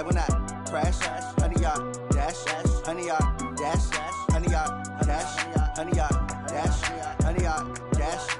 I will not crash. Honey yacht, dash, honey yacht, dash, honey yacht, dash, honey yacht, dash, honey yacht, dash.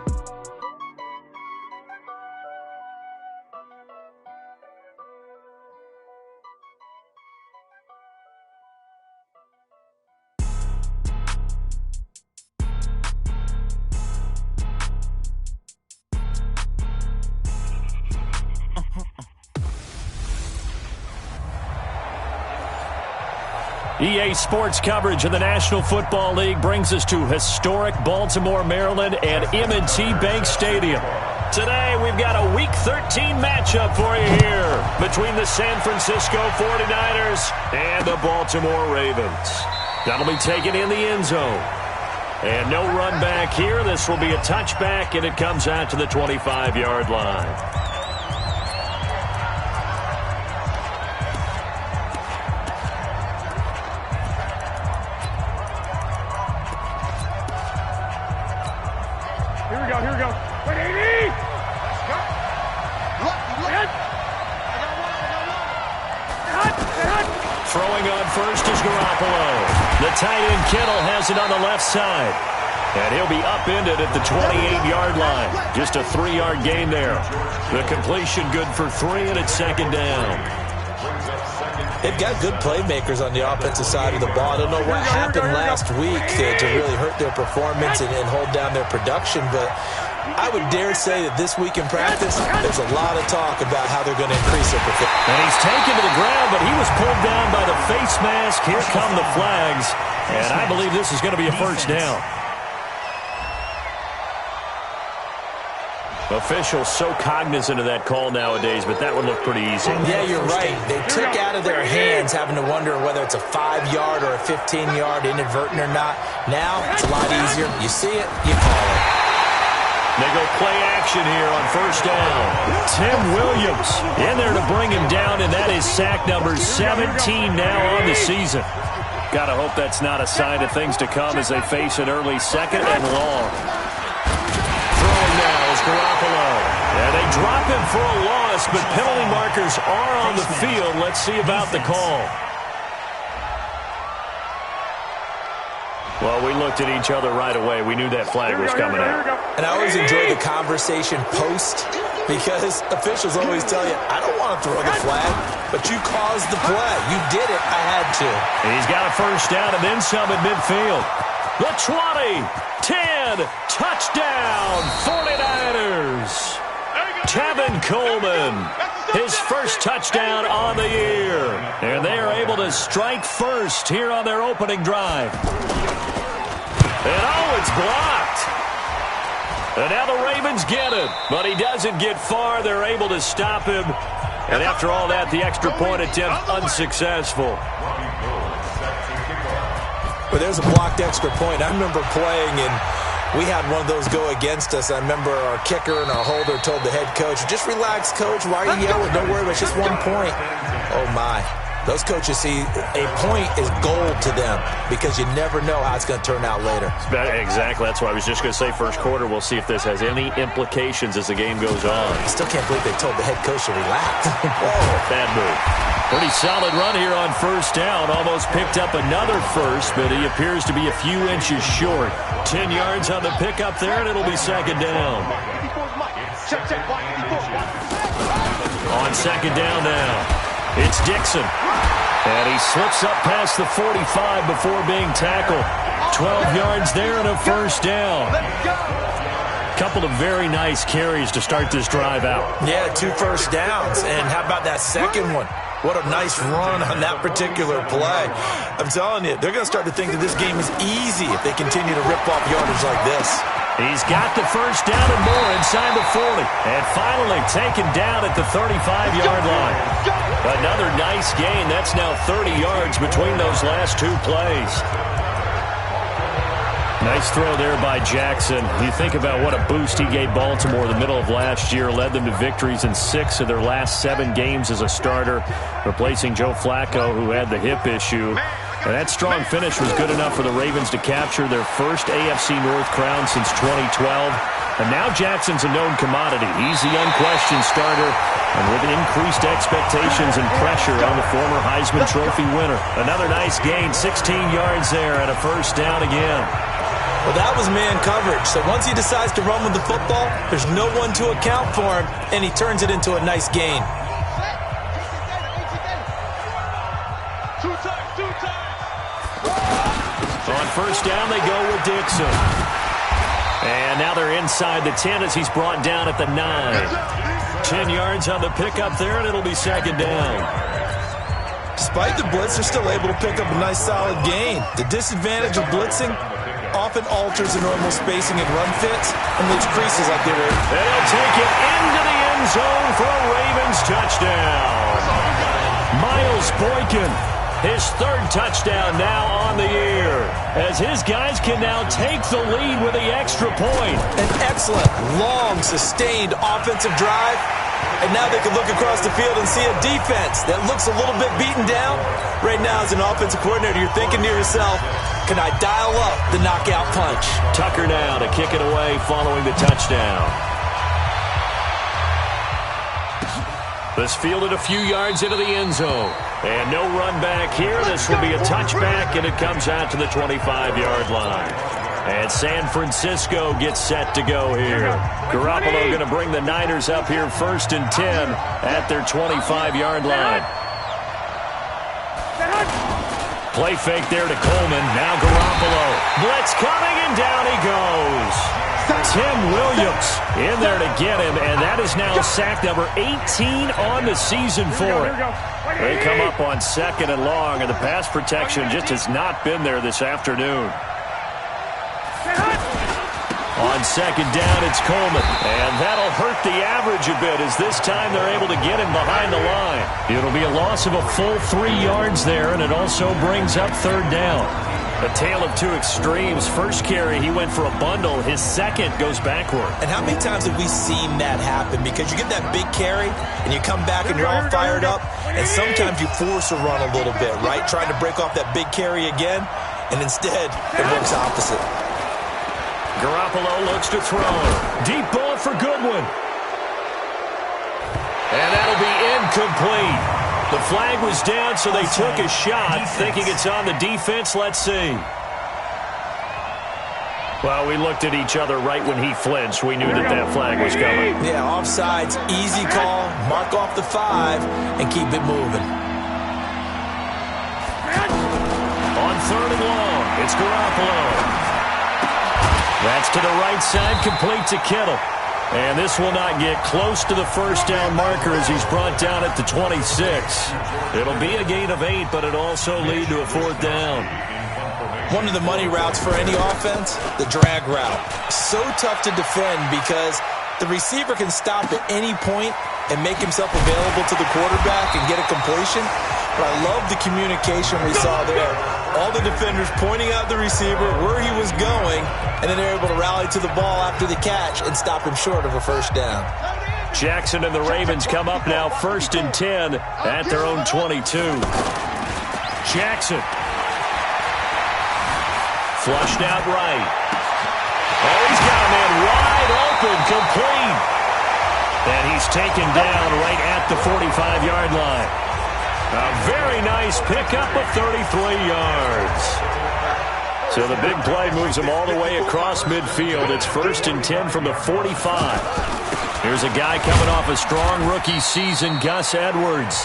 EA Sports coverage of the National Football League brings us to historic Baltimore, Maryland and M&T Bank Stadium. Today, we've got a Week 13 matchup for you here between the San Francisco 49ers and the Baltimore Ravens. That'll be taken in the end zone. And no run back here. This will be a touchback, and it comes out to the 25-yard line. Here we go. 180! Let's go. Look. Throwing on first is Garoppolo. The tight end Kittle has it on the left side. And he'll be upended at the 28-yard line. Just a 3-yard gain there. The completion good for 3, and it's second down. They've got good playmakers on the offensive side of the ball. I don't know what happened last week to really hurt their performance and hold down their production, but I would dare say that this week in practice, there's a lot of talk about how they're going to increase their performance. And he's taken to the ground, but he was pulled down by the face mask. Here come the flags, and I believe this is going to be a first down. Officials so cognizant of that call nowadays, but that one looked pretty easy. Yeah, you're right. They took out of their hands having to wonder whether it's a 5-yard or a 15-yard, inadvertent or not. Now, it's a lot easier. You see it, you call it. They go play action here on first down. Tim Williams in there to bring him down, and that is sack number 17 now on the season. Got to hope that's not a sign of things to come as they face an early second and long. Throwing now is Garoppolo. And they drop him for a loss, but penalty markers are on the field. Let's see about the call. Well, we looked at each other right away. We knew that flag was coming out. And I always enjoy the conversation post because officials always tell you, I don't want to throw the flag, but you caused the play. You did it. I had to. He's got a first down and then some at midfield. The 20, 10, touchdown, 49ers. Tevin Coleman, his first touchdown on the year. And they are able to strike first here on their opening drive. And oh, it's blocked. And now the Ravens get it. But he doesn't get far. They're able to stop him. And after all that, the extra point attempt unsuccessful. Well, there's a blocked extra point. I remember playing, and we had one of those go against us. I remember our kicker and our holder told the head coach, just relax, coach. Why are you yelling? Don't worry, it's just 1 point. Oh, my. Those coaches see a point is gold to them because you never know how it's going to turn out later. Exactly. That's why I was just going to say first quarter. We'll see if this has any implications as the game goes on. I still can't believe they told the head coach to relax. Whoa, bad move. Pretty solid run here on first down. Almost picked up another first, but he appears to be a few inches short. 10 yards on the pickup there, and it'll be second down. On second down now, it's Dixon. And he slips up past the 45 before being tackled. 12 yards there and a first down. Couple of very nice carries to start this drive out. Yeah, 2 first downs. And how about that second one? What a nice run on that particular play. I'm telling you, they're going to start to think that this game is easy if they continue to rip off yardage like this. He's got the first down and more inside the 40. And finally taken down at the 35-yard line. Another nice gain. That's now 30 yards between those last 2 plays. Nice throw there by Jackson. You think about what a boost he gave Baltimore in the middle of last year. Led them to victories in 6 of their last 7 games as a starter, replacing Joe Flacco, who had the hip issue. And that strong finish was good enough for the Ravens to capture their first AFC North crown since 2012. And now Jackson's a known commodity. He's the unquestioned starter, and with increased expectations and pressure on the former Heisman Trophy winner. Another nice gain, 16 yards there, and a first down again. Well, that was man coverage. So once he decides to run with the football, there's no one to account for him, and he turns it into a nice gain. On first down, they go with Dixon. And now they're inside the 10 as he's brought down at the 9. 10 yards on the pickup there, and it'll be second down. Despite the blitz, they're still able to pick up a nice solid gain. The disadvantage of blitzing often alters the normal spacing and run fits and leaves creases like they were. And he'll take it into the end zone for a Ravens touchdown. Miles Boykin, his third touchdown now on the year, as his guys can now take the lead with the extra point. An excellent, long, sustained offensive drive. And now they can look across the field and see a defense that looks a little bit beaten down. Right now, as an offensive coordinator, you're thinking to yourself, can I dial up the knockout punch? Tucker now to kick it away following the touchdown. This fielded a few yards into the end zone. And no run back here. This will be a touchback, and it comes out to the 25-yard line. And San Francisco gets set to go here. Garoppolo going to bring the Niners up here first and 10 at their 25-yard line. Play fake there to Coleman. Now Garoppolo. Blitz coming, and down he goes. Tim Williams in there to get him, and that is now sack number 18 on the season for him. They come up on second and long, and the pass protection just has not been there this afternoon. On second down, it's Coleman, and that'll hurt the average a bit as this time they're able to get him behind the line. It'll be a loss of a full 3 yards there, and it also brings up third down. A tale of two extremes. First carry, he went for a bundle. His second goes backward. And how many times have we seen that happen? Because you get that big carry, and you come back and you're all fired up, and sometimes you force a run a little bit, right? Trying to break off that big carry again, and instead it works opposite. Garoppolo looks to throw. Deep ball for Goodwin. And that'll be incomplete. The flag was down, so they took a shot, thinking it's on the defense. Let's see. Well, we looked at each other right when he flinched. We knew that flag was coming. Yeah, offsides, easy call. Mark off the 5 and keep it moving. On third and long, it's Garoppolo. That's to the right side, complete to Kittle. And this will not get close to the first down marker as he's brought down at the 26. It'll be a gain of 8, but it'll also lead to a fourth down. One of the money routes for any offense, the drag route. So tough to defend because the receiver can stop at any point and make himself available to the quarterback and get a completion. But I love the communication we saw there. All the defenders pointing out the receiver, where he was going, and then they're able to rally to the ball after the catch and stop him short of a first down. Jackson and the Ravens come up now first and 10 at their own 22. Jackson. Flushed out right. Oh, he's got a man wide open, complete. And he's taken down right at the 45-yard line. A very nice pickup of 33 yards. So the big play moves him all the way across midfield. It's first and 10 from the 45. Here's a guy coming off a strong rookie season, Gus Edwards.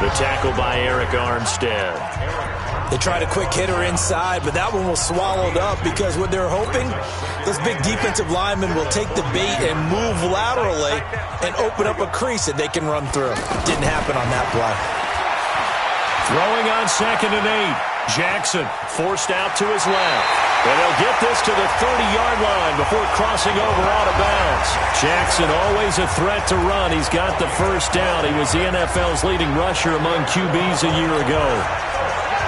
The tackle by Eric Armstead. They tried a quick hitter inside, but that one was swallowed up because what they're hoping, those big defensive linemen will take the bait and move laterally and open up a crease that they can run through. Didn't happen on that play. Throwing on second and 8. Jackson forced out to his left. And they'll get this to the 30-yard line before crossing over out of bounds. Jackson always a threat to run. He's got the first down. He was the NFL's leading rusher among QBs a year ago.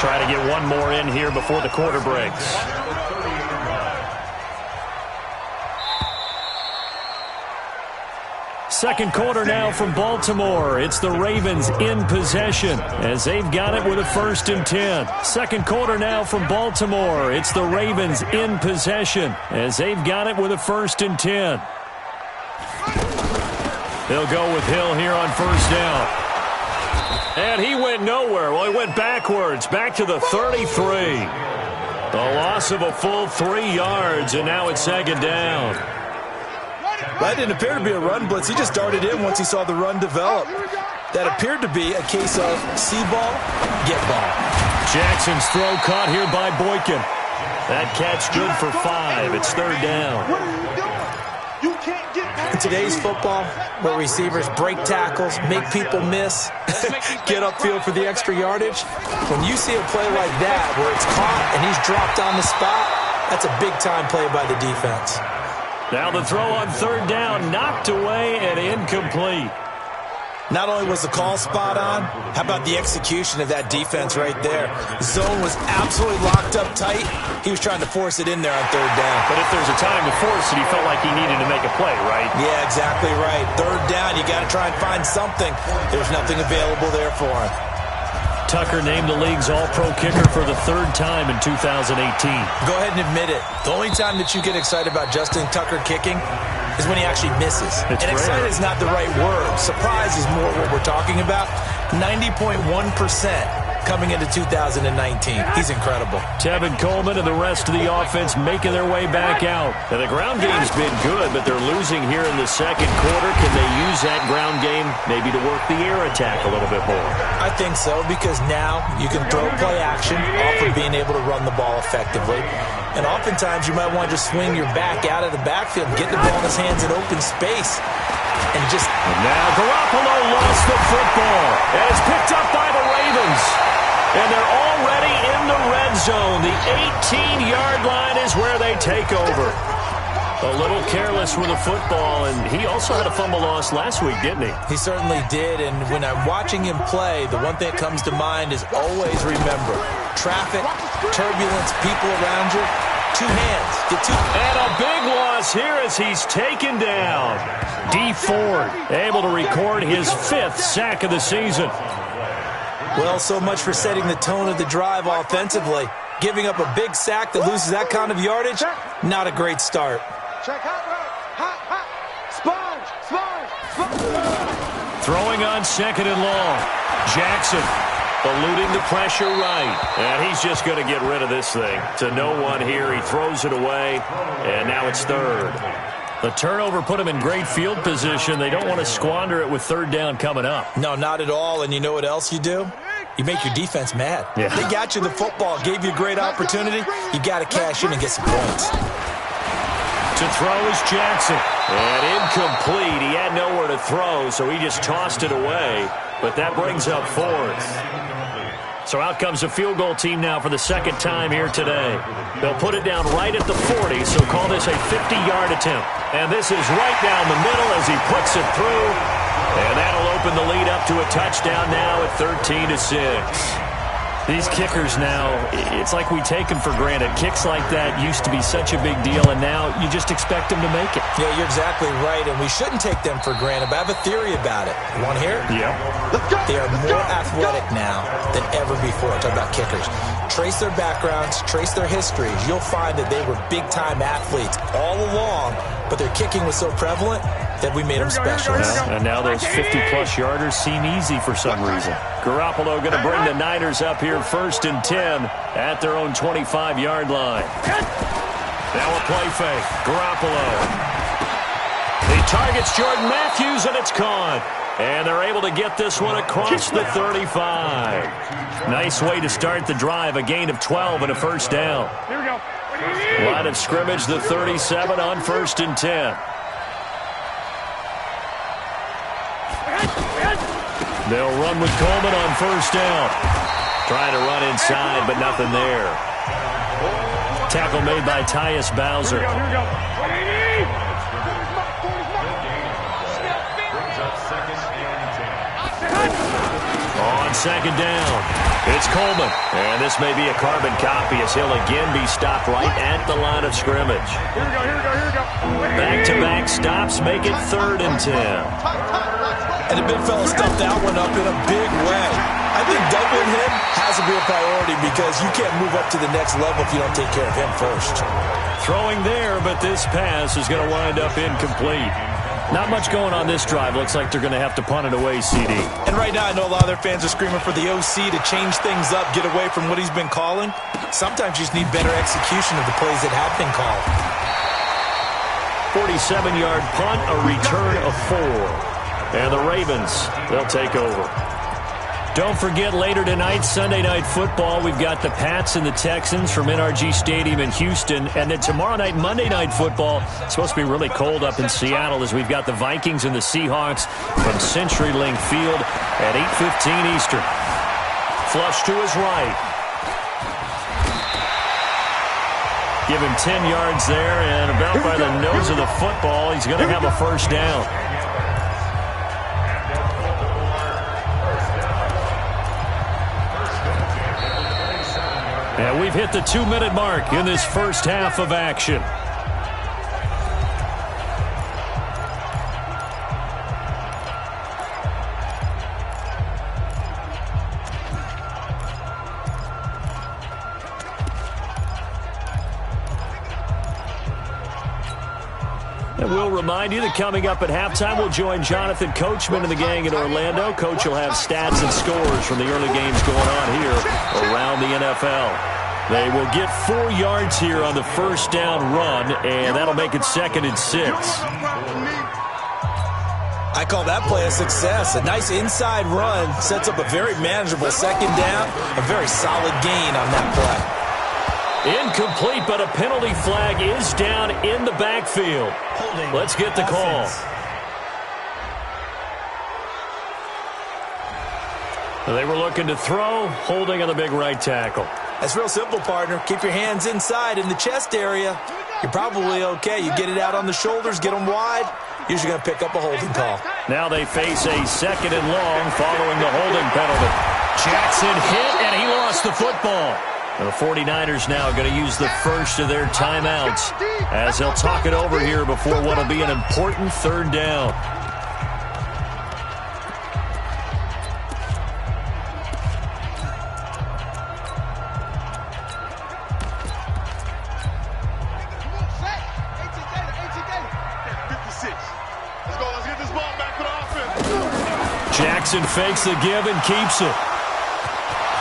Try to get one more in here before the quarter breaks. Second quarter now from Baltimore. It's the Ravens in possession as they've got it with a 1st and 10. Second quarter now from Baltimore. It's the Ravens in possession as they've got it with a 1st and 10. They'll go with Hill here on 1st down. And he went nowhere. Well, he went backwards, back to the 33. A loss of a full 3 yards, and now it's 2nd down. That didn't appear to be a run blitz. He just darted in once he saw the run develop. That appeared to be a case of see ball, get ball. Jackson's throw caught here by Boykin. That catch good for 5. It's 3rd down. In today's football, where receivers break tackles, make people miss, get upfield for the extra yardage, when you see a play like that where it's caught and he's dropped on the spot, that's a big-time play by the defense. Now the throw on 3rd down, knocked away and incomplete. Not only was the call spot on, how about the execution of that defense right there? Zone was absolutely locked up tight. He was trying to force it in there on 3rd down. But if there's a time to force it, he felt like he needed to make a play, right? Yeah, exactly right. 3rd down, you got to try and find something. There's nothing available there for him. Tucker named the league's all-pro kicker for the 3rd time in 2018. Go ahead and admit it. The only time that you get excited about Justin Tucker kicking is when he actually misses. It's and excited rare. is not the right word. Surprise is more what we're talking about. 90.1% coming into 2019. He's incredible. Tevin Coleman and the rest of the offense making their way back out. And the ground game's been good, but they're losing here in the 2nd quarter. Can they use that ground game maybe to work the air attack a little bit more? I think so, because now you can throw play action off of being able to run the ball effectively. And oftentimes you might want to just swing your back out of the backfield and get the ball in his hands in open space. And now Garoppolo lost the football. And it's picked up by the Ravens. And they're already in the red zone. The 18-yard line is where they take over. A little careless with the football, and he also had a fumble loss last week, didn't he? He certainly did, and when I'm watching him play, the one thing that comes to mind is always remember, traffic, turbulence, people around you, 2 hands. Get 2. And a big loss here as he's taken down. D. Ford able to record his 5th sack of the season. Well, so much for setting the tone of the drive offensively. Giving up a big sack that loses that kind of yardage, not a great start. Throwing on 2nd and long. Jackson eluding the pressure right. And he's just going to get rid of this thing. To no one here. He throws it away. And now it's 3rd. The turnover put him in great field position. They don't want to squander it with 3rd down coming up. No, not at all. And you know what else you do? You make your defense mad. Yeah. They got you the football, gave you a great opportunity. You got to cash in and get some points. To throw is Jackson. And incomplete. He had nowhere to throw, so he just tossed it away. But that brings up 4th. So out comes a field goal team now for the 2nd time here today. They'll put it down right at the 40, so call this a 50-yard attempt. And this is right down the middle as he puts it through. And that'll open the lead up to a touchdown now at 13-6. These kickers now, it's like we take them for granted. Kicks like that used to be such a big deal, and now you just expect them to make it. Yeah, you're exactly right, and we shouldn't take them for granted, but I have a theory about it. You want to hear it? Yeah. They are more athletic now than ever before. Talk about kickers. Trace their backgrounds, trace their histories. You'll find that they were big-time athletes all along, but their kicking was so prevalent that we made them specialists. And now those 50-plus yarders seem easy for some reason. Garoppolo going to bring the Niners up here 1st and 10 at their own 25-yard line. Now a play fake. Garoppolo. He targets Jordan Matthews, and it's caught. And they're able to get this one across the 35. Nice way to start the drive. A gain of 12 and a 1st down. Here we go. Line of scrimmage, the 37 on 1st and 10. They'll run with Coleman on 1st down. Trying to run inside, but nothing there. Tackle made by Tyus Bowser. Here we go. On second down, it's Coleman. And this may be a carbon copy as he'll again be stopped right at the line of scrimmage. Here we go. Back-to-back stops make it 3rd and 10. And the big fella stuffed that one up in a big way. I think doubling him has to be a priority because you can't move up to the next level if you don't take care of him first. Throwing there, but this pass is going to wind up incomplete. Not much going on this drive. Looks like they're going to have to punt it away, CD. And right now, I know a lot of their fans are screaming for the OC to change things up, get away from what he's been calling. Sometimes you just need better execution of the plays that have been called. 47-yard punt, a return of 4. And the Ravens, they'll take over. Don't forget, later tonight, Sunday Night Football, we've got the Pats and the Texans from NRG Stadium in Houston. And then tomorrow night, Monday Night Football, it's supposed to be really cold up in Seattle as we've got the Vikings and the Seahawks from CenturyLink Field at 8:15 Eastern. Flush to his right. Give him 10 yards there, and about by the nose of the football, he's going to have a first down. And we've hit the 2-minute mark in this first half of action. And we'll remind you that coming up at halftime, we'll join Jonathan Coachman and the gang in Orlando. Coach will have stats and scores from the early games going on here around the NFL. They will get 4 yards here on the first down run, and that'll make it 2nd and 6. I call that play a success. A nice inside run sets up a very manageable 2nd down, a very solid gain on that play. Incomplete, but a penalty flag is down in the backfield. Let's get the call. They were looking to throw, holding on the big right tackle. That's real simple, partner. Keep your hands inside in the chest area. You're probably okay. You get it out on the shoulders, get them wide. Usually going to pick up a holding call. Now they face a 2nd and long following the holding penalty. Jackson hit, and he lost the football. The 49ers now going to use the first of their timeouts as they'll talk it over here before what will be an important 3rd down. Jackson fakes the give and keeps it.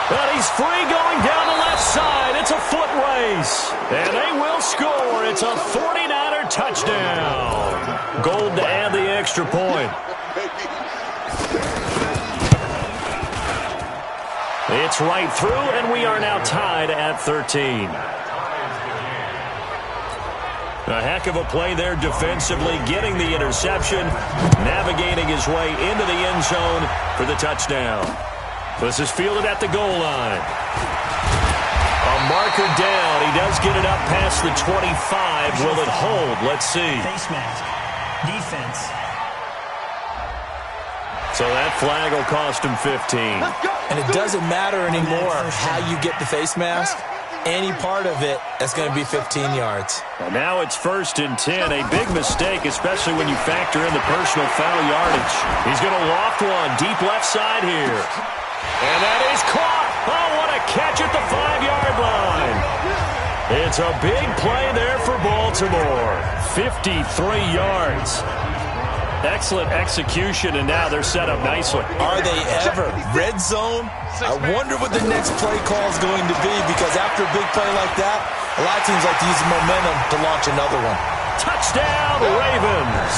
But he's free going down the left side. It's a foot race. And they will score. It's a 49er touchdown. Gold to add the extra point. It's right through, and we are now tied at 13. A heck of a play there defensively, getting the interception, navigating his way into the end zone for the touchdown. This is fielded at the goal line. A marker down. He does get it up past the 25. Will it hold? Let's see. Face mask. Defense. So that flag will cost him 15. And it doesn't matter anymore how you get the face mask. Any part of it, that's going to be 15 yards. And now it's 1st and 10. A big mistake, especially when you factor in the personal foul yardage. He's going to loft one deep left side here. And that is caught. Oh, what a catch at the 5-yard line. It's a big play there for Baltimore. 53 yards. Excellent execution, and now they're set up nicely. Are they ever? Red zone? I wonder what the next play call is going to be, because after a big play like that, a lot of teams like to use the momentum to launch another one. Touchdown, Ravens.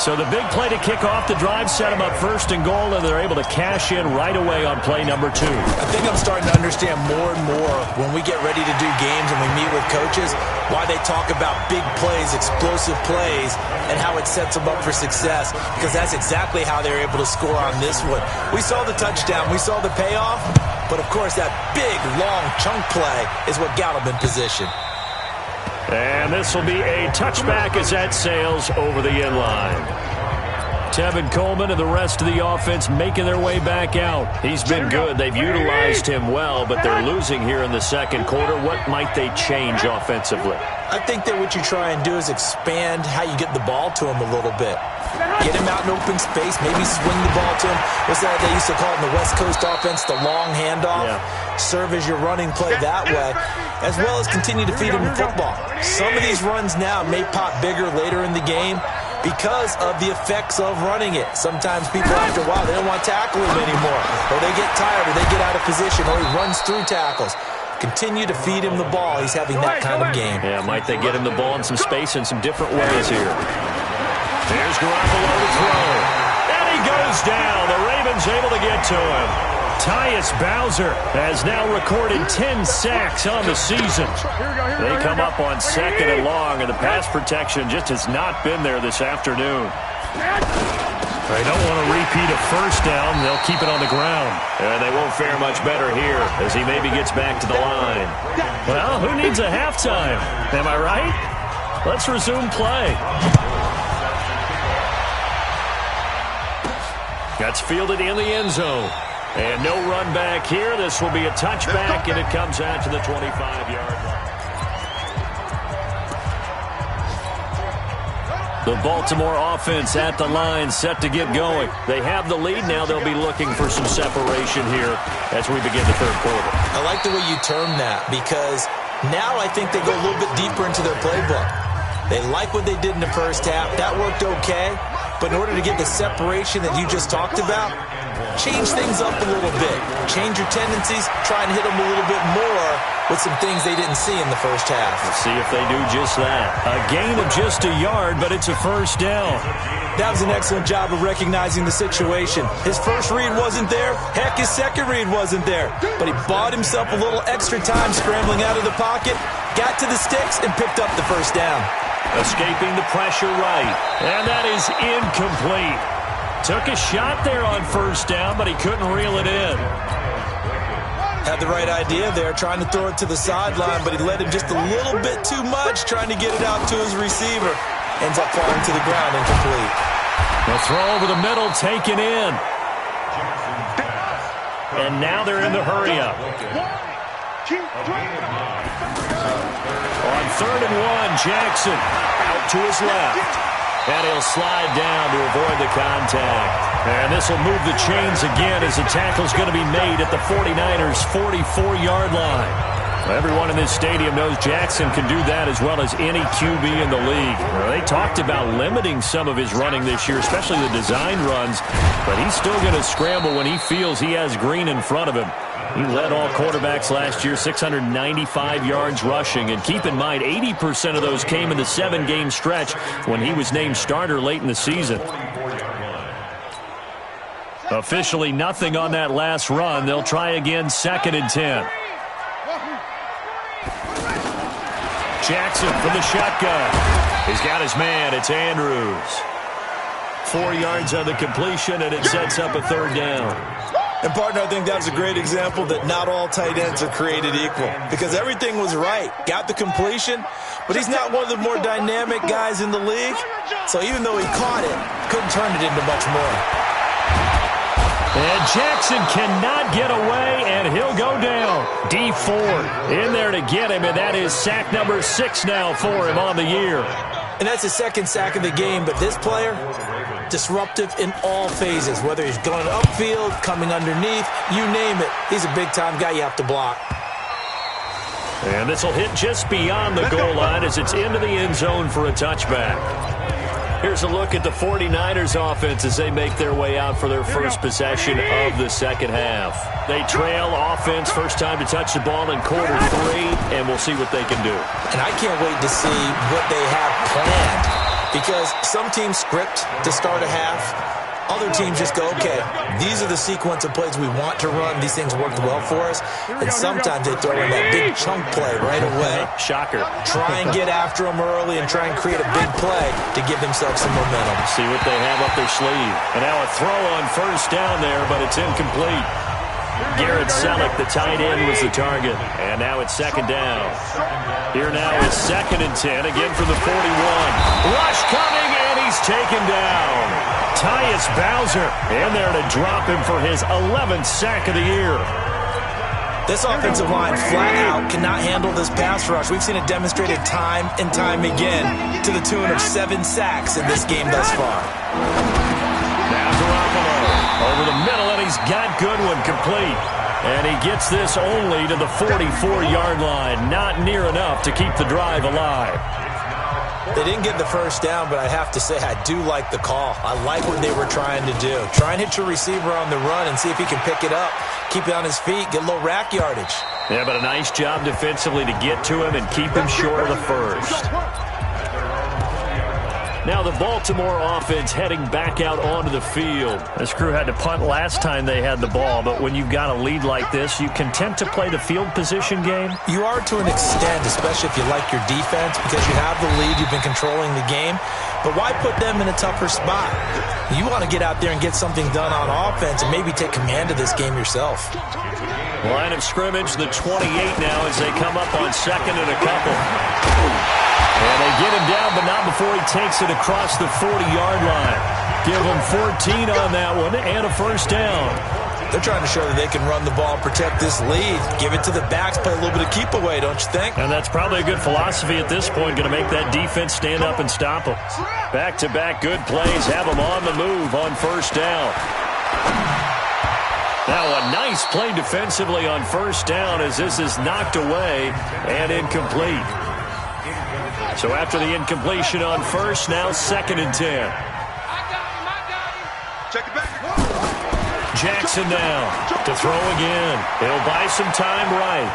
So the big play to kick off the drive set them up 1st and goal, and they're able to cash in right away on play number 2. I think I'm starting to understand more and more when we get ready to do games and we meet with coaches why they talk about big plays, explosive plays, and how it sets them up for success, because that's exactly how they're able to score on this one. We saw the touchdown. We saw the payoff. But, of course, that big, long chunk play is what got them in position. And this will be a touchback as that sails over the end line. Tevin Coleman and the rest of the offense making their way back out. He's been good. They've utilized him well, but they're losing here in the second quarter. What might they change offensively? I think that what you try and do is expand how you get the ball to him a little bit. Get him out in open space, maybe swing the ball to him. What's that they used to call it in the West Coast offense, the long handoff? Yeah. Serve as your running play that way, as well as continue to feed him the football. Some of these runs now may pop bigger later in the game because of the effects of running it. Sometimes people, after a while, they don't want to tackle him anymore, or they get tired, or they get out of position, or he runs through tackles. Continue to feed him the ball. He's having that kind of game. Yeah, might they get him the ball in some space in some different ways here. There's Garoppolo to throw. And he goes down. The Ravens able to get to him. Tyus Bowser has now recorded 10 sacks on the season. They come up on 2nd and long, and the pass protection just has not been there this afternoon. They don't want to repeat a first down. They'll keep it on the ground. And they won't fare much better here as he maybe gets back to the line. Well, who needs a halftime? Am I right? Let's resume play. That's fielded in the end zone. And no run back here. This will be a touchback, and it comes out to the 25-yard line. The Baltimore offense at the line, set to get going. They have the lead. Now they'll be looking for some separation here as we begin the third quarter. I like the way you term that, because now I think they go a little bit deeper into their playbook. They like what they did in the first half. That worked okay. But in order to get the separation that you just talked about, change things up a little bit. Change your tendencies. Try and hit them a little bit more with some things they didn't see in the first half. Let's see if they do just that. A gain of just a yard, but it's a first down. That was an excellent job of recognizing the situation. His first read wasn't there. Heck, his second read wasn't there. But he bought himself a little extra time scrambling out of the pocket, got to the sticks, and picked up the first down. Escaping the pressure right. And that is incomplete. Took a shot there on first down, but he couldn't reel it in. Had the right idea there, trying to throw it to the sideline, but he led him just a little bit too much, trying to get it out to his receiver. Ends up falling to the ground incomplete. The throw over the middle taken in. And now they're in the hurry-up. On 3rd and 1, Jackson out to his left. And he'll slide down to avoid the contact. And this will move the chains again as the tackle's going to be made at the 49ers' 44-yard line. Everyone in this stadium knows Jackson can do that as well as any QB in the league. They talked about limiting some of his running this year, especially the design runs, but he's still going to scramble when he feels he has green in front of him. He led all quarterbacks last year, 695 yards rushing. And keep in mind, 80% of those came in the 7-game stretch when he was named starter late in the season. Officially nothing on that last run. They'll try again, 2nd and 10. Jackson from the shotgun. He's got his man. It's Andrews. 4 yards on the completion, and it sets up a 3rd down. And, partner, I think that was a great example that not all tight ends are created equal, because everything was right. Got the completion, but he's not one of the more dynamic guys in the league. So even though he caught it, couldn't turn it into much more. And Jackson cannot get away, and he'll go down. D Ford in there to get him, and that is sack number 6 now for him on the year. And that's his 2nd sack of the game, but this player, disruptive in all phases, whether he's going upfield, coming underneath, you name it. He's a big-time guy you have to block. And this will hit just beyond the goal line as it's into the end zone for a touchback. Here's a look at the 49ers offense as they make their way out for their first possession of the second half. They trail offense, first time to touch the ball in quarter 3, and we'll see what they can do. And I can't wait to see what they have planned, because some teams script to start a half. Other teams just go, okay, these are the sequence of plays we want to run. These things worked well for us. And sometimes they throw in that big chunk play right away. Shocker. Try and get after them early and try and create a big play to give themselves some momentum. See what they have up their sleeve. And now a throw on first down there, but it's incomplete. Garrett Selleck, the tight end, was the target. And now it's 2nd down. Here now is 2nd and 10, again from the 41. Rush coming, and he's taken down. Tyus Bowser in there to drop him for his 11th sack of the year. This offensive line flat out cannot handle this pass rush. We've seen it demonstrated time and time again to the tune of 7 sacks in this game thus far. Now Garoppolo over the middle, and he's got Goodwin complete. And he gets this only to the 44-yard line. Not near enough to keep the drive alive. They didn't get the first down, but I have to say I do like the call. I like what they were trying to do. Try and hit your receiver on the run and see if he can pick it up. Keep it on his feet, get a little rack yardage. Yeah, but a nice job defensively to get to him and keep him short of the first. Now the Baltimore offense heading back out onto the field. This crew had to punt last time they had the ball, but when you've got a lead like this, you content to play the field position game? You are to an extent, especially if you like your defense, because you have the lead, you've been controlling the game. But why put them in a tougher spot? You want to get out there and get something done on offense and maybe take command of this game yourself. Line of scrimmage, the 28 now as they come up on second and a couple. And they get him down, but not before he takes it across the 40-yard line. Give him 14 on that one and a first down. They're trying to show that they can run the ball, protect this lead. Give it to the backs, play a little bit of keep away, don't you think? And that's probably a good philosophy at this point, going to make that defense stand up and stop them. Back-to-back good plays, have them on the move on first down. Now a nice play defensively on first down as this is knocked away and incomplete. So after the incompletion on first, now 2nd and 10. Jackson now to throw again. He'll buy some time right.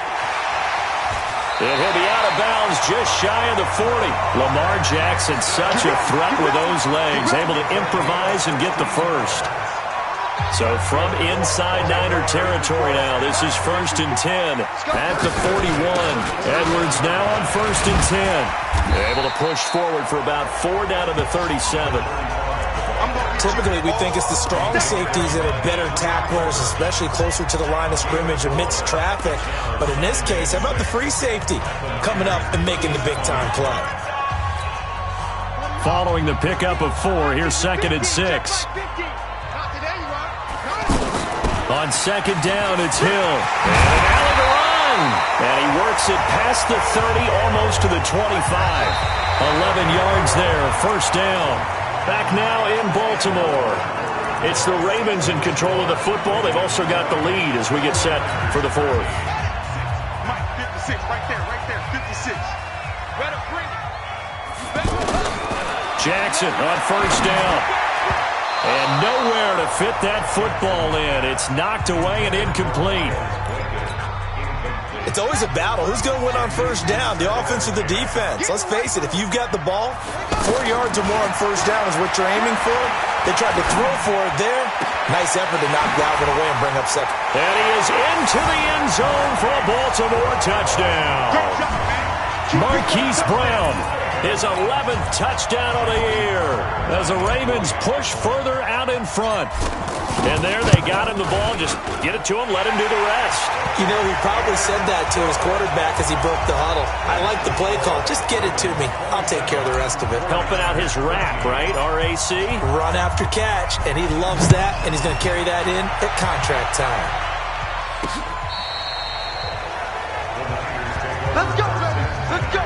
And he'll be out of bounds just shy of the 40. Lamar Jackson, such a threat with those legs, able to improvise and get the first. So from inside Niner territory now, this is 1st and 10 at the 41. Edwards now on 1st and 10. Able to push forward for about 4 down to the 37. Typically, we think it's the strong safeties that are better tacklers, especially closer to the line of scrimmage amidst traffic. But in this case, how about the free safety coming up and making the big-time play? Following the pickup of 4, here's 2nd and 6. On 2nd down, it's Hill. And an alley to run. And he works it past the 30, almost to the 25. 11 yards there, first down. Back now in Baltimore. It's the Ravens in control of the football. They've also got the lead as we get set for the 4th. Mike, 56, right there, 56. Better bring it. Jackson on first down. And nowhere to fit that football in. It's knocked away and incomplete. It's always a battle. Who's going to win on first down, the offense or the defense? Let's face it, if you've got the ball, 4 yards or more on first down is what you're aiming for. They tried to throw for it there. Nice effort to knock Galvin away and bring up 2nd. And he is into the end zone for a Baltimore touchdown. Marquise Brown, his 11th touchdown of the year as the Ravens push further out in front. And there they got him the ball. Just get it to him, let him do the rest. You know, he probably said that to his quarterback as he broke the huddle. I like the play call. Just get it to me. I'll take care of the rest of it. Helping out his RAC, right? R-A-C? Run after catch, and he loves that, and he's going to carry that in at contract time. Let's go, baby. Let's go.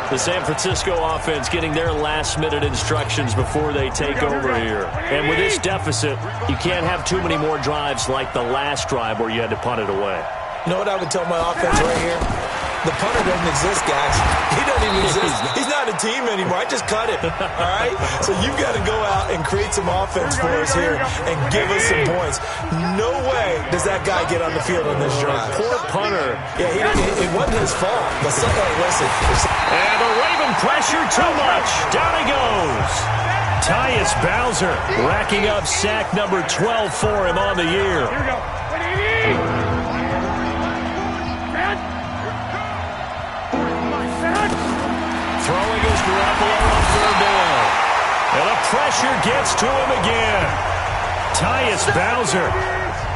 The San Francisco offense getting their last-minute instructions before they take over here. And with this deficit, you can't have too many more drives like the last drive where you had to punt it away. You know what I would tell my offense right here? The punter doesn't exist, guys. He doesn't even exist. He's not a team anymore. I just cut him, all right? So you've got to go out and create some offense for us here and give us some points. No way does that guy get on the field on this drive. Poor punter. Yeah, it wasn't his fault. But listen. And the Raven pressure too much. Down he goes. Tyus Bowser racking up sack number 12 for him on the year. Here we go. What do you need? Throwing his Garoppolo on 3rd down. And the pressure gets to him again. Tyus Bowser.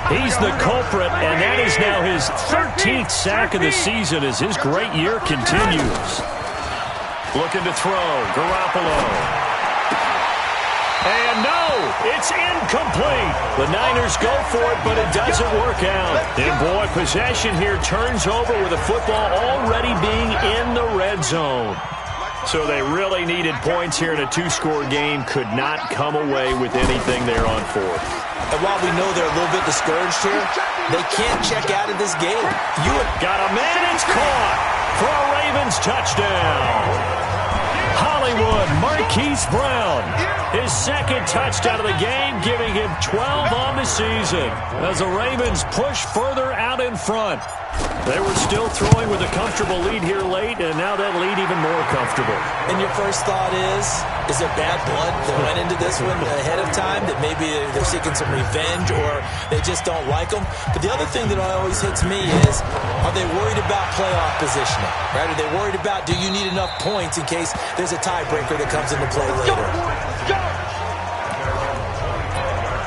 He's the culprit, and that is now his 13th sack of the season as his great year continues. Looking to throw. Garoppolo. And no, it's incomplete. The Niners go for it, but it doesn't work out. And boy, possession here turns over with the football already being in the red zone. So they really needed points here in a two-score game. Could not come away with anything there on fourth. And while we know they're a little bit discouraged here, they can't check out of this game. Got a man, it's caught for a Ravens touchdown. Hollywood, Marquise Brown, his second touchdown of the game, giving him 12 on the season as the Ravens push further out in front. They were still throwing with a comfortable lead here late, and now that lead even more comfortable. And your first thought is there bad blood that went into this one ahead of time, that maybe they're seeking some revenge or they just don't like them? But the other thing that always hits me is, are they worried about playoff positioning? Right? Are they worried about, do you need enough points in case there's a tiebreaker that comes into play later?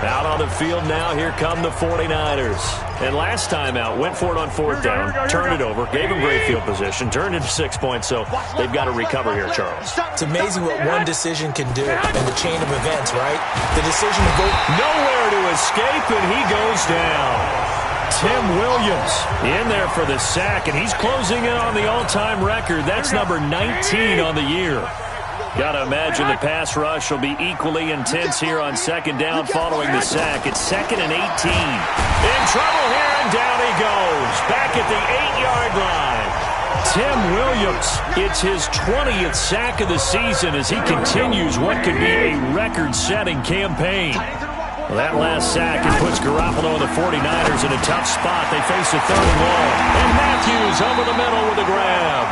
Out on the field now, here come the 49ers. And last time out, went for it on fourth down, turned it over, gave him great field position, turned it to 6 points, so they've got to recover here, Charles. It's amazing what one decision can do in the chain of events, right? The decision to go nowhere to escape, and he goes down. Tim Williams in there for the sack, and he's closing in on the all-time record. That's number 19 on the year. Got to imagine the pass rush will be equally intense here on second down following the sack. It's 2nd and 18. In trouble here, and down he goes. Back at the 8-yard line. Tim Williams, it's his 20th sack of the season as he continues what could be a record-setting campaign. Well, that last sack, it puts Garoppolo and the 49ers in a tough spot. They face a 3rd and long. And Matthews over the middle with a grab.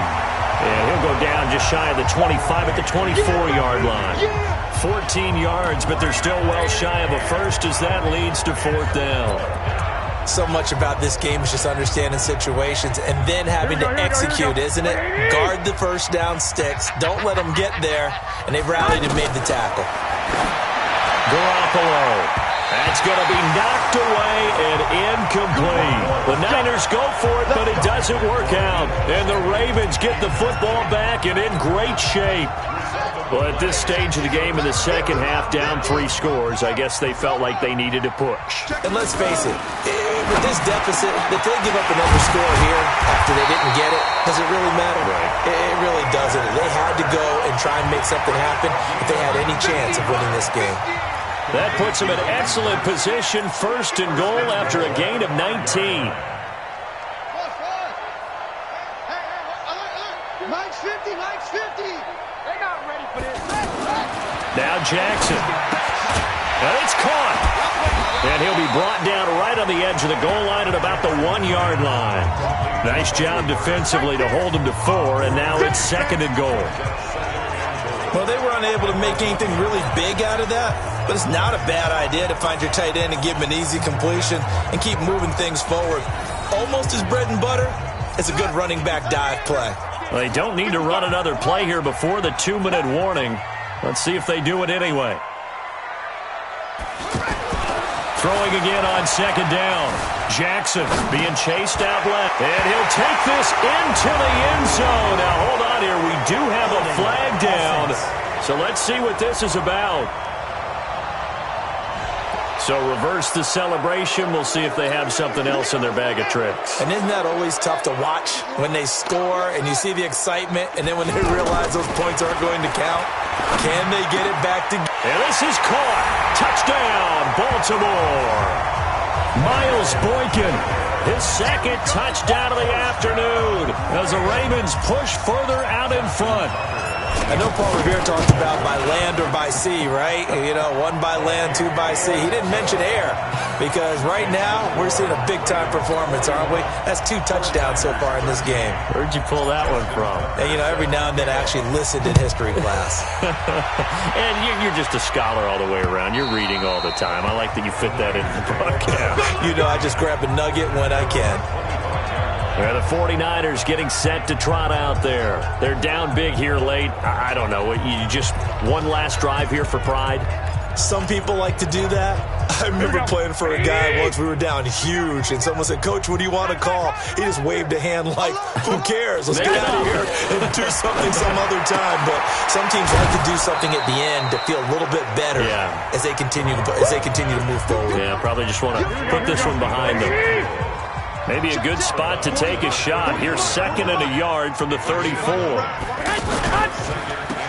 And he'll go down just shy of the 25 at the 24-yard line. 14 yards, but they're still well shy of a first as that leads to 4th down. So much about this game is just understanding situations and then having to execute, isn't it? Guard the first down sticks. Don't let them get there. And they've rallied and made the tackle. Garoppolo. That's going to be knocked away and incomplete. The Niners go for it, but it doesn't work out. And the Ravens get the football back and in great shape. Well, at this stage of the game in the second half, down 3 scores, I guess they felt like they needed to push. And let's face it, with this deficit, if they give up another score here after they didn't get it, does it really matter? Right. It really doesn't. They had to go and try and make something happen if they had any chance of winning this game. That puts them in excellent position, 1st and goal after a gain of 19. Mike's 50, Mike's 50. They're not ready for this. Now Jackson. And it's caught. And he'll be brought down right on the edge of the goal line at about the 1-yard line. Nice job defensively to hold him to 4, and now it's 2nd and goal. Well, they were unable to make anything really big out of that, but it's not a bad idea to find your tight end and give him an easy completion and keep moving things forward. Almost as bread and butter, it's a good running back dive play. Well, they don't need to run another play here before the 2-minute warning. Let's see if they do it anyway. Throwing again on 2nd down. Jackson being chased out left. And he'll take this into the end zone. Now, hold on here. We do have a flag down. So let's see what this is about. So reverse the celebration. We'll see if they have something else in their bag of tricks. And isn't that always tough to watch when they score and you see the excitement and then when they realize those points aren't going to count? Can they get it back to... And this is caught. Touchdown, Baltimore. Miles Boykin, his 2nd touchdown of the afternoon as the Ravens push further out in front. I know Paul Revere talked about by land or by sea, right? You know, 1 by land, 2 by sea. He didn't mention air because right now we're seeing a big-time performance, aren't we? That's 2 touchdowns so far in this game. Where'd you pull that one from? And, you know, every now and then I actually listened in history class. And you're just a scholar all the way around. You're reading all the time. I like that you fit that in the broadcast. You know, I just grab a nugget when I can. The 49ers getting set to trot out there. They're down big here late. I don't know. You just one last drive here for pride? Some people like to do that. I remember playing for a guy once. We were down huge, and someone said, "Coach, what do you want to call?" He just waved a hand like, "Who cares? Let's get out of here and do something some other time." But some teams like to do something at the end to feel a little bit better as they continue to move forward. Yeah, probably just want to put this one behind them. Maybe a good spot to take a shot. Here's 2nd and a yard from the 34.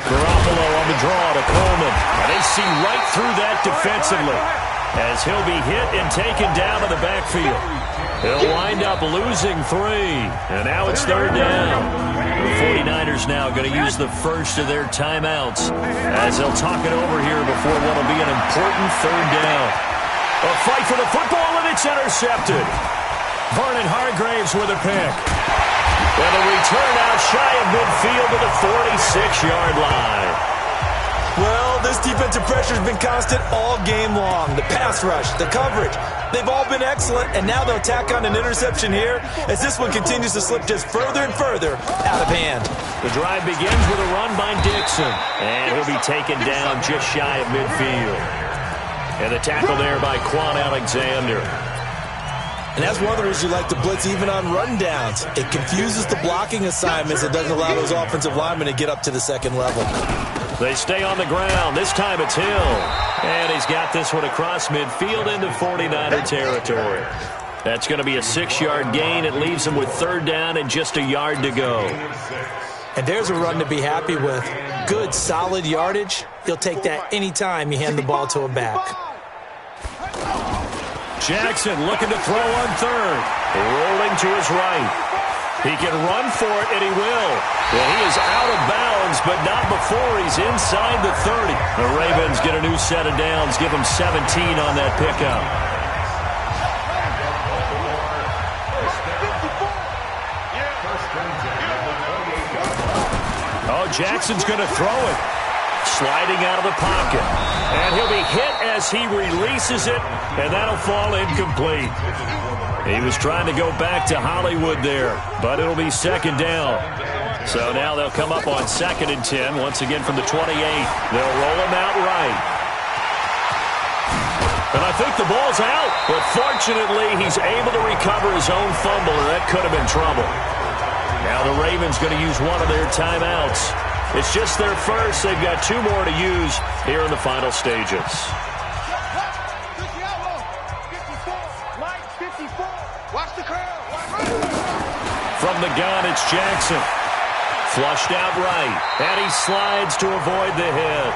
Garoppolo on the draw to Coleman. And they see right through that defensively as he'll be hit and taken down in the backfield. He'll wind up losing 3. And now it's 3rd down. The 49ers now going to use the first of their timeouts as they'll talk it over here before what will be an important 3rd down. A fight for the football, and it's intercepted. Vernon Hargreaves with a pick. And a return out shy of midfield to the 46-yard line. Well, this defensive pressure has been constant all game long. The pass rush, the coverage, they've all been excellent, and now they'll tack on an interception here as this one continues to slip just further and further out of hand. The drive begins with a run by Dixon, and he'll be taken down just shy of midfield. And the tackle there by Quan Alexander. And that's one of the reasons you like to blitz even on rundowns. It confuses the blocking assignments. It doesn't allow those offensive linemen to get up to the second level. They stay on the ground. This time it's Hill. And he's got this one across midfield into 49er territory. That's going to be a 6-yard gain. It leaves him with 3rd down and just a yard to go. And there's a run to be happy with. Good, solid yardage. He'll take that anytime you hand the ball to a back. Jackson looking to throw on 3rd. Rolling to his right. He can run for it, and he will. Well, he is out of bounds, but not before he's inside the 30. The Ravens get a new set of downs. Give him 17 on that pickup. Oh, Jackson's going to throw it. Sliding out of the pocket. And he'll be hit as he releases it, and that'll fall incomplete. He was trying to go back to Hollywood there, but it'll be 2nd down. So now they'll come up on 2nd and 10, once again from the 28. They'll roll him out right. And I think the ball's out, but fortunately he's able to recover his own fumble, or that could have been trouble. Now the Ravens going to use one of their timeouts. It's just their first. They've got 2 more to use here in the final stages. From the gun, it's Jackson. Flushed out right, and he slides to avoid the hit.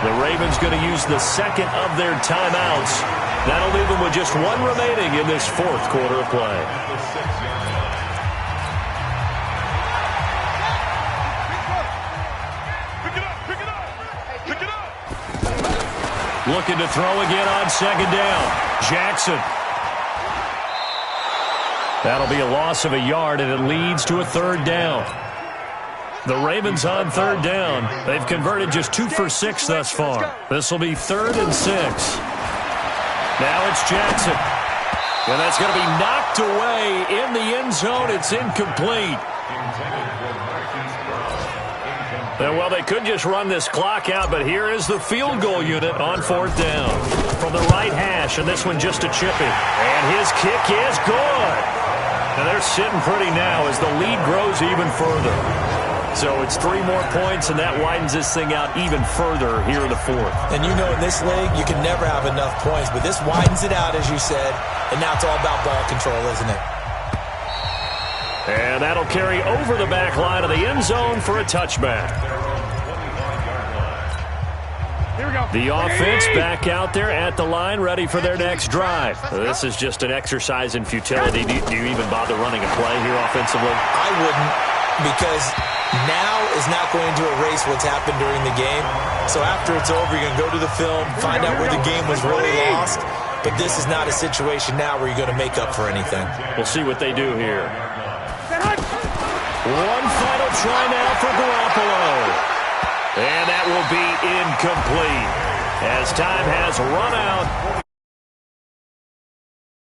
The Ravens going to use the 2nd of their timeouts. That'll leave them with just 1 remaining in this 4th quarter of play. Looking to throw again on 2nd down. Jackson. That'll be a loss of a yard, and it leads to a 3rd down. The Ravens on 3rd down. They've converted just 2 for 6 thus far. This will be 3rd and 6. Now it's Jackson. And that's going to be knocked away in the end zone. It's incomplete. Well, they could just run this clock out, but here is the field goal unit on 4th down. From the right hash, and this one just a chipping. And his kick is good. And they're sitting pretty now as the lead grows even further. So it's 3 more points, and that widens this thing out even further here in the 4th. And you know in this league, you can never have enough points, but this widens it out, as you said, and now it's all about ball control, isn't it? And that'll carry over the back line of the end zone for a touchback. Here we go. The offense back out there at the line, ready for their next drive. This is just an exercise in futility. Do you even bother running a play here offensively? I wouldn't, because now is not going to erase what's happened during the game. So after it's over, you're going to go to the film, find out where the game was really lost. But this is not a situation now where you're going to make up for anything. We'll see what they do here. One final try now for Garoppolo. And that will be incomplete as time has run out.